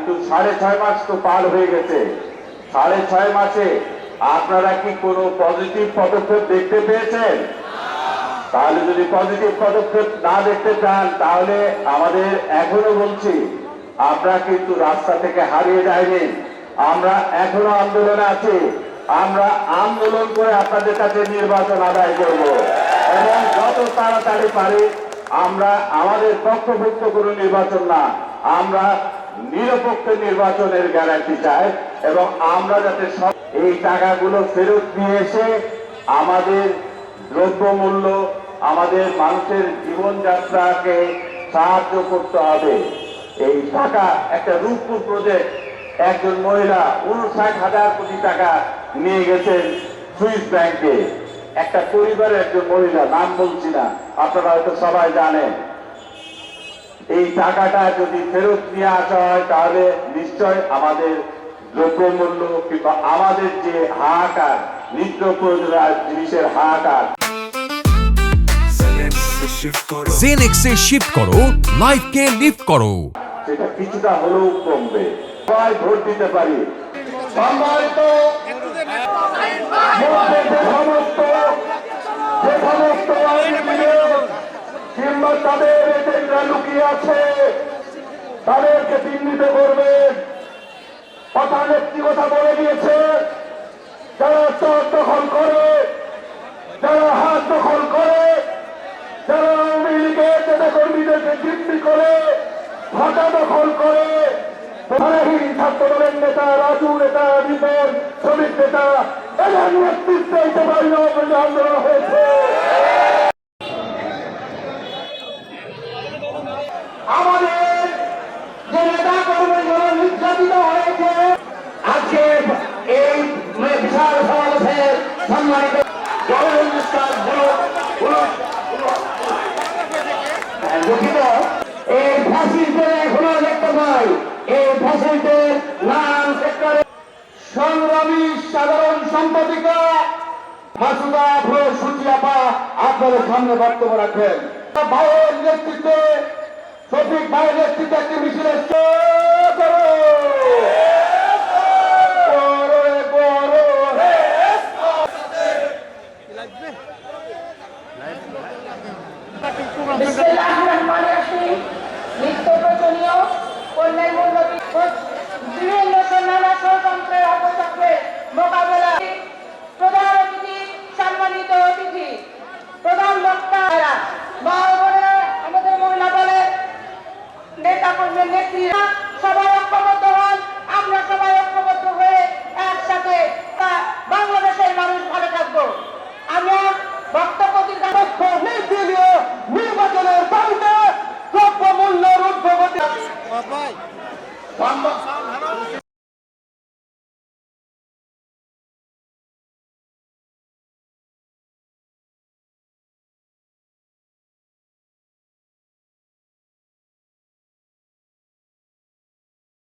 কিন্তু 6.5 মাস তো পার হয়ে গেছে। 6.5 মাসে আপনারা কি কোনো পজিটিভ পদক্ষেপ দেখতে পেয়েছেন? তাহলে যদি পজিটিভ পদক্ষেপ না দেখতে চান তাহলে আমাদের এখনো বলছি, আমরা কিন্তু রাস্তা থেকে হারিয়ে যাইনি, আমরা এখনো আন্দোলনে আছি। আমরা আন্দোলন করে আপনাদের কাছে নির্বাচন আদায় করব এবং যত তাড়াতাড়ি পারি আমরা আমাদের পক্ষভুক্ত কোনো নির্বাচন না, আমরা নিরপেক্ষ নির্বাচনের গ্যারান্টি চাই এবং আমরা যাতে সব এই টাকাগুলো ফেরত নিয়ে এসে আমাদের দ্রব্যমূল্য, আমাদের মানুষের জীবনযাত্রাকে সাহায্য করতে হবে। এই টাকা একটা রূপপুর প্রজেক্ট, একজন মহিলা 59,000 কোটি টাকা নিয়ে গেছেন সুইস ব্যাংকে, একটা পরিবারের একজন মহিলা, নাম বলছি না, আপনারা হয়তো সবাই জানেন। এই টাকাটা যদি ফেরত নিয়ে আসা হয় তাহলে নিশ্চয় আমাদের দ্রব্যমূল্য কিংবা আমাদের যে হাহাকার, নিত্য প্রয়োজনীয় জিনিসের হাহাকার, জেনেক্সে শিফট করো, লাইফকে লিফট করো, সেটা কিছুটা হলেও কমবে। সবাই ভোট দিতে পারি। সম্মানিত যে সমস্ত কিংবা তাদের এজেন্টরা লুকিয়ে আছে তাদেরকে চিহ্নিত করবেন। প্রধান একটি কথা বলে দিয়েছে, যারা চর দখল করে, যারা হাত দখল করে, যারা আওয়ামী লীগের নেতা কর্মীদেরকে জিম্মি করে, ভাটা দখল করে, ছাত্র দলের নেতা, রাজু নেতা, রিপন, শ্রমিক নেতা, এদের নেতৃত্বে আন্দোলন হয়েছে। আমাদের যে নেতা কর্মীগুলো নির্যাতিত হয়েছে, আজকে এই বিশাল সমাবেশের সম্মানিত দুঃখিত, এই ফ্যাসিস্টের এখনো দেখতে পাই, এই ফ্যাসিস্টের নাম সেক্টরে সংগ্রামী সাধারণ সম্পাদিকা মাসুদা আফরোজ সুচিয়াপা আপনাদের সামনে বক্তব্য রাখবেন। ভাইয়ের নেতৃত্বে, শফিক ভাইয়ের নেতৃত্বে একটি মিছিল এসছে। নিত্য প্রয়োজনীয় অন্যান্য বিভিন্ন নানা ষড়যন্ত্রের অপচক্রের মোকাবেলা প্রধান অতিথি, সম্মানিত অতিথি, প্রধান বক্তারা, আমাদের মহিলা দলের নেতা কর্মীর নেত্রীরা সবাই ঐক্যবদ্ধ হন। আমরা সবাই ঐক্যবদ্ধ হয়ে একসাথে বাংলাদেশের মানুষ ভালো থাকবো। আমরা বক্তব্য নির্দলীয় নির্বাচনের দাবিতে দ্রব্যমূল্যের ঊর্ধ্বগতি